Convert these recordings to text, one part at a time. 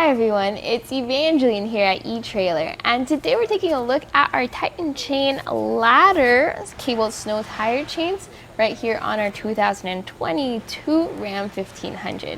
Hi everyone, it's Evangeline here at etrailer, and today we're taking a look at our Titan chain ladder cable snow tire chains right here on our 2022 Ram 1500.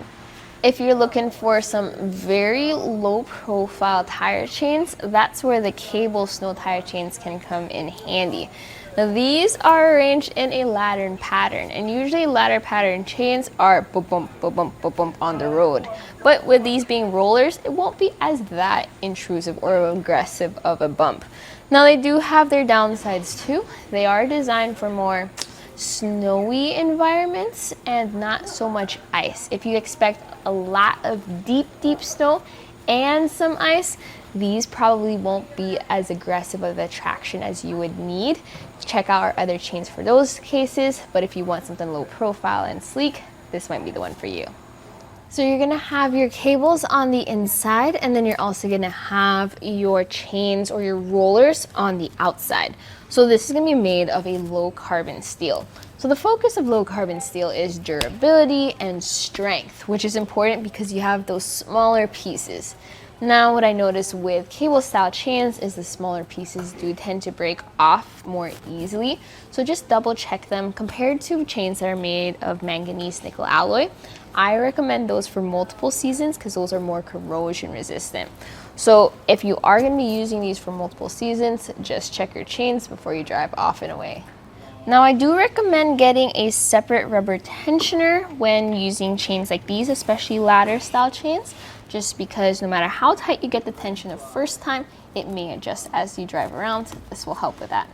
If you're looking for some very low profile tire chains, that's where the cable snow tire chains can come in handy. Now these are arranged in a ladder pattern, and usually ladder pattern chains are boom boom boom boom boom boom on the road. But with these being rollers, it won't be as that intrusive or aggressive of a bump. Now they do have their downsides too. They are designed for more snowy environments and not so much ice. If you expect a lot of deep snow and some ice, these probably won't be as aggressive of a traction as you would need. Check out our other chains for those cases, but if you want something low profile and sleek, this might be the one for you. So you're gonna have your cables on the inside, and then you're also gonna have your chains or your rollers on the outside. So this is gonna be made of a low carbon steel. So the focus of low carbon steel is durability and strength, which is important because you have those smaller pieces. Now what I notice with cable style chains is the smaller pieces do tend to break off more easily. So just double check them. Compared to chains that are made of manganese nickel alloy, I recommend those for multiple seasons because those are more corrosion resistant. So if you are going to be using these for multiple seasons, just check your chains before you drive off and away. Now I do recommend getting a separate rubber tensioner when using chains like these, especially ladder style chains, just because no matter how tight you get the tension the first time, it may adjust as you drive around. This will help with that.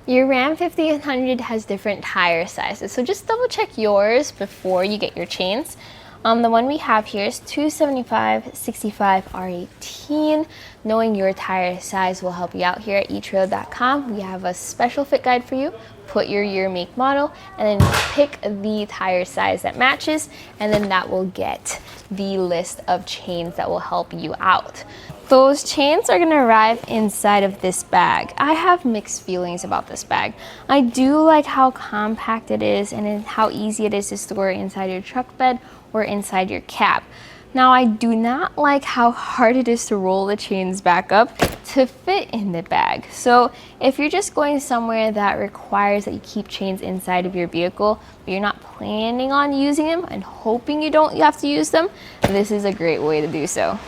Your Ram 1500 has different tire sizes, so just double check yours before you get your chains. The one we have here is 275 65 R18. Knowing your tire size will help you out here at etrailer.com. We have a special fit guide for you. Put your year, make, model, and then pick the tire size that matches, and then that will get the list of chains that will help you out. Those chains are gonna arrive inside of this bag. I have mixed feelings about this bag. I do like how compact it is and how easy it is to store inside your truck bed or inside your cab. Now I do not like how hard it is to roll the chains back up to fit in the bag. So if you're just going somewhere that requires that you keep chains inside of your vehicle, but you're not planning on using them and hoping you have to use them, this is a great way to do so.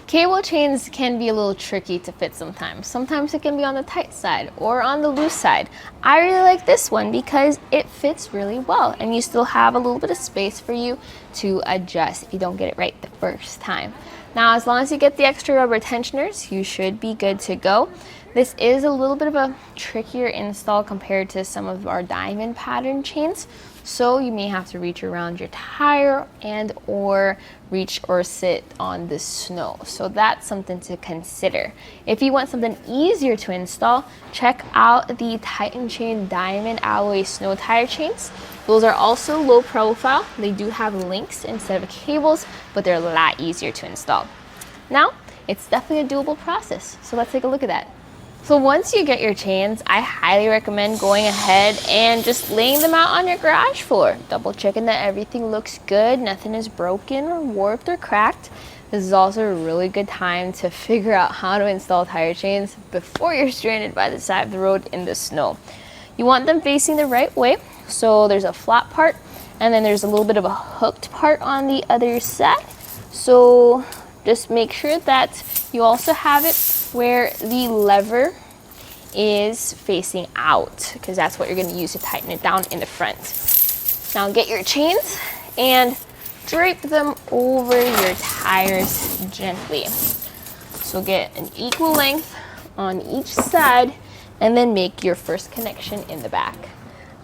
Cable chains can be a little tricky to fit sometimes. Sometimes it can be on the tight side or on the loose side. I really like this one because it fits really well and you still have a little bit of space for you to adjust if you don't get it right the first time. Now, as long as you get the extra rubber tensioners, you should be good to go. This is a little bit of a trickier install compared to some of our diamond pattern chains. So you may have to reach around your tire and or reach or sit on the snow. So that's something to consider. If you want something easier to install, check out the Titan Chain Diamond Alloy Snow Tire Chains. Those are also low profile. They do have links instead of cables, but they're a lot easier to install. Now, it's definitely a doable process. So let's take a look at that. So once you get your chains, I highly recommend going ahead and just laying them out on your garage floor. Double checking that everything looks good, nothing is broken or warped or cracked. This is also a really good time to figure out how to install tire chains before you're stranded by the side of the road in the snow. You want them facing the right way. So there's a flat part and then there's a little bit of a hooked part on the other side. So just make sure that you also have it where the lever is facing out, because that's what you're going to use to tighten it down in the front. Now get your chains and drape them over your tires gently. So get an equal length on each side and then make your first connection in the back.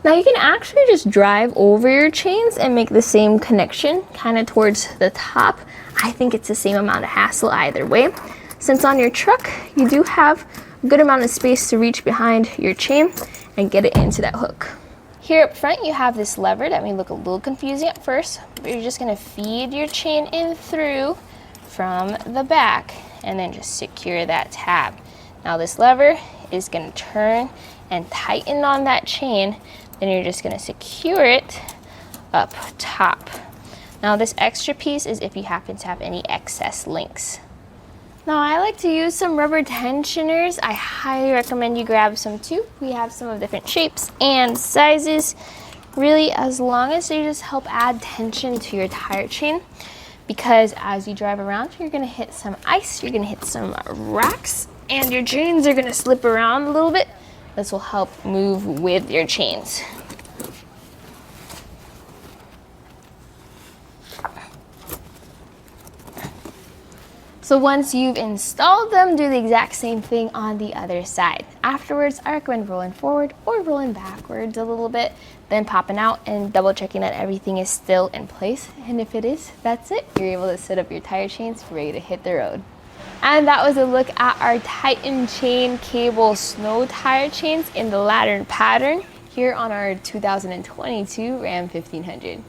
Now you can actually just drive over your chains and make the same connection kind of towards the top. I think it's the same amount of hassle either way. Since on your truck, you do have a good amount of space to reach behind your chain and get it into that hook. Here up front, you have this lever that may look a little confusing at first, but you're just gonna feed your chain in through from the back and then just secure that tab. Now this lever is gonna turn and tighten on that chain, then you're just gonna secure it up top. Now this extra piece is if you happen to have any excess links. Now I like to use some rubber tensioners. I highly recommend you grab some too. We have some of different shapes and sizes. Really, as long as they just help add tension to your tire chain, because as you drive around, you're gonna hit some ice, you're gonna hit some rocks, and your chains are gonna slip around a little bit. This will help move with your chains. So once you've installed them, do the exact same thing on the other side. Afterwards, I recommend rolling forward or rolling backwards a little bit, then popping out and double checking that everything is still in place. And if it is, that's it. You're able to set up your tire chains, ready to hit the road. And that was a look at our Titan chain cable snow tire chains in the ladder pattern here on our 2022 Ram 1500.